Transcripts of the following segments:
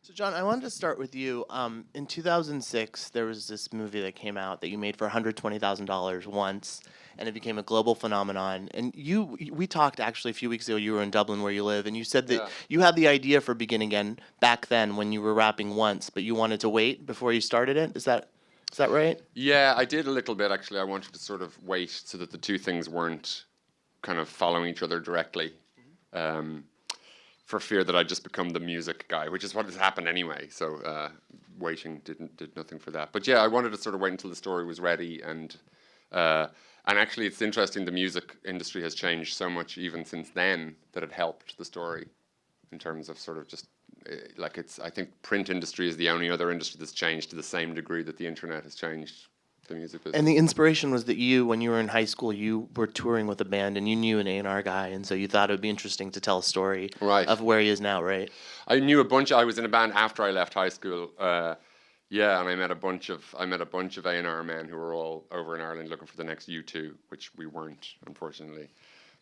So, John, I wanted to start with you. In 2006, there was this movie that came out that you made for $120,000 once, and it became a global phenomenon. And we talked actually a few weeks ago. You were in Dublin, where you live, and you said that Yeah. you had the idea for Begin Again back then when you were rapping once, but you wanted to wait before you started it. Is that right? Yeah, I did a little bit actually. I wanted to sort of wait so that the two things weren't kind of following each other directly, for fear that I'd just become the music guy, which is what has happened anyway. So waiting did nothing for that. But yeah, I wanted to sort of wait until the story was ready, and actually it's interesting. The music industry has changed so much even since then that it helped the story in terms of sort of just. Like I think print industry is the only other industry that's changed to the same degree that the internet has changed the music business. And the inspiration was that when you were in high school, you were touring with a band, and you knew an A&R guy, and so you thought it would be interesting to tell a story of where he is now, right? I knew a bunch. I was in a band after I left high school. Yeah, and I met a bunch of A&R men who were all over in Ireland looking for the next U2, which we weren't, unfortunately.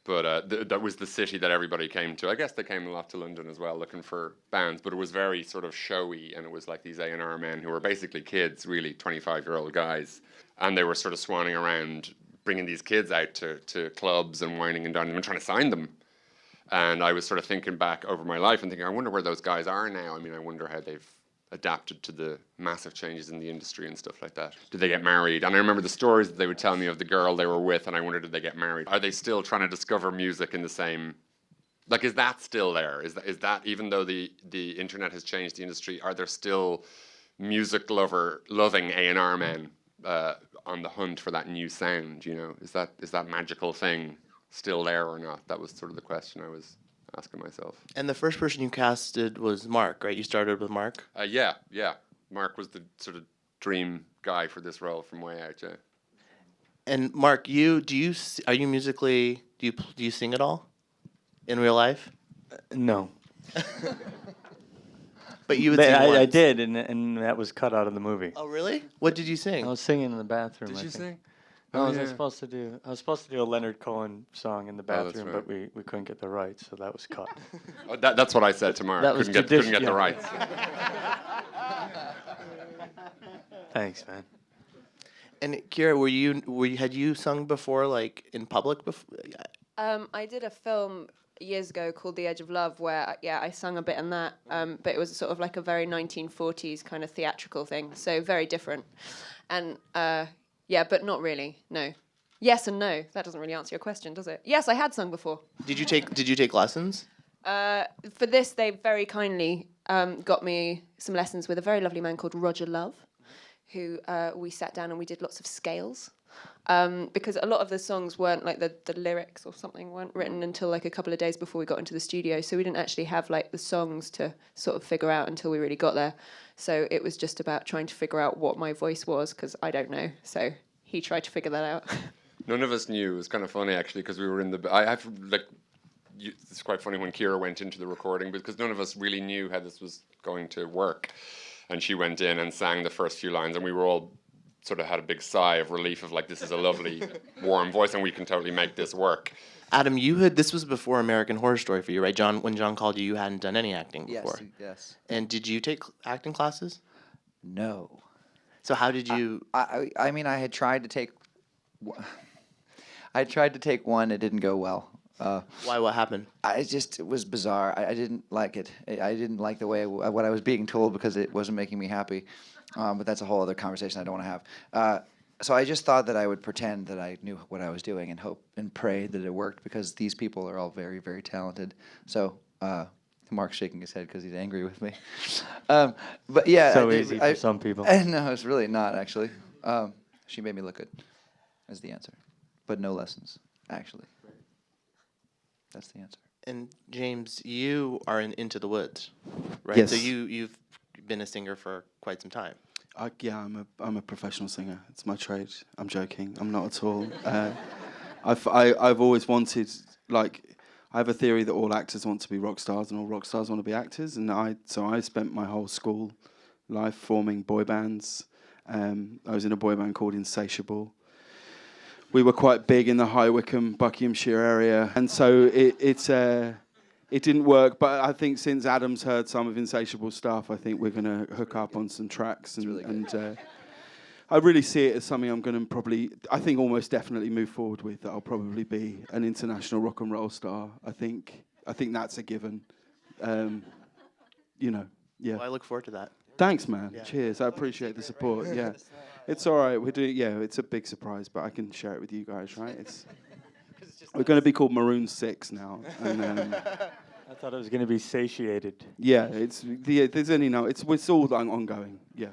But that was the city that everybody came to. I guess they came a lot to London as well, looking for bands. But it was very sort of showy, and it was like these A&R men who were basically kids, really 25-year-old guys, and they were sort of swanning around, bringing these kids out to clubs and whining and dining and trying to sign them. And I was sort of thinking back over my life and thinking, I wonder where those guys are now. I mean, I wonder how they've adapted to the massive changes in the industry and stuff like that. Did they get married? And I remember the stories that they would tell me of the girl they were with, and I wondered, did they get married? Are they still trying to discover music in the same... Like, is that still there? Is that even though the internet has changed the industry, are there still loving A&R men on the hunt for that new sound, you know? Is that magical thing still there or not? That was sort of the question I was asking myself. And the first person you casted was Mark, right? You started with Mark? Yeah. Mark was the sort of dream guy for this role from way out, yeah. And Mark, are you musically, do you sing at all in real life? No. But you would sing once. I did, and that was cut out of the movie. Oh, really? What did you sing? I was singing in the bathroom. Did you sing? No, I was supposed to do a Leonard Cohen song in the bathroom, right. but we couldn't get the rights, so that was cut. Oh, that's what I said to Mark. That was couldn't get the rights. Thanks, man. And Keira, had you sung before, like in public before? I did a film years ago called The Edge of Love where, I sung a bit in that, but it was sort of like a very 1940s kind of theatrical thing, so very different. And but not really, no. Yes and no. That doesn't really answer your question, does it? Yes, I had sung before. Did you take lessons? For this, they very kindly got me some lessons with a very lovely man called Roger Love, who we sat down and we did lots of scales. Because a lot of the songs weren't like the lyrics or something weren't written until like a couple of days before we got into the studio, so we didn't actually have like the songs to sort of figure out until we really got there. So it was just about trying to figure out what my voice was, because I don't know. So he tried to figure that out. None of us knew. It was kind of funny actually, because we were in the. It's quite funny when Keira went into the recording, because none of us really knew how this was going to work, and she went in and sang the first few lines, and we were all sort of had a big sigh of relief of like, this is a lovely warm voice and we can totally make this work. Adam, this was before American Horror Story for you, right? John, when John called you, you hadn't done any acting before. Yes. And did you take acting classes? No. So how did you... I mean, I had tried to take... I tried to take one. It didn't go well. Why? What happened? It was bizarre. I didn't like it. I didn't like the way what I was being told, because it wasn't making me happy. But that's a whole other conversation I don't want to have. So I just thought that I would pretend that I knew what I was doing and hope and pray that it worked, because these people are all very, very talented. So Mark's shaking his head because he's angry with me. But yeah. So easy for some people. No, it's really not, actually. She made me look good, is the answer. But no lessons, actually. That's the answer. And James, you are Into the Woods, right? Yes. So you've been a singer for quite some time. I'm a professional singer. It's my trade. I'm joking. I'm not at all. I've always wanted, like, I have a theory that all actors want to be rock stars and all rock stars want to be actors, and I spent my whole school life forming boy bands. I was in a boy band called Insatiable. We were quite big in the High Wycombe, Buckinghamshire area, and so it didn't work. But I think since Adam's heard some of Insatiable stuff, I think we're going to hook up on some tracks. And I really see it as something I'm going to probably, I think almost definitely move forward with, that I'll probably be an international rock and roll star. I think that's a given. You know, yeah. Well, I look forward to that. Thanks, man. Yeah. Cheers. I appreciate the support. Yeah, it's all right. We're doing. Yeah, it's a big surprise, but I can share it with you guys, right? We're going to be called Maroon 6 now. And, I thought it was going to be Satiated. yeah, there's only no. It's all ongoing. Yeah.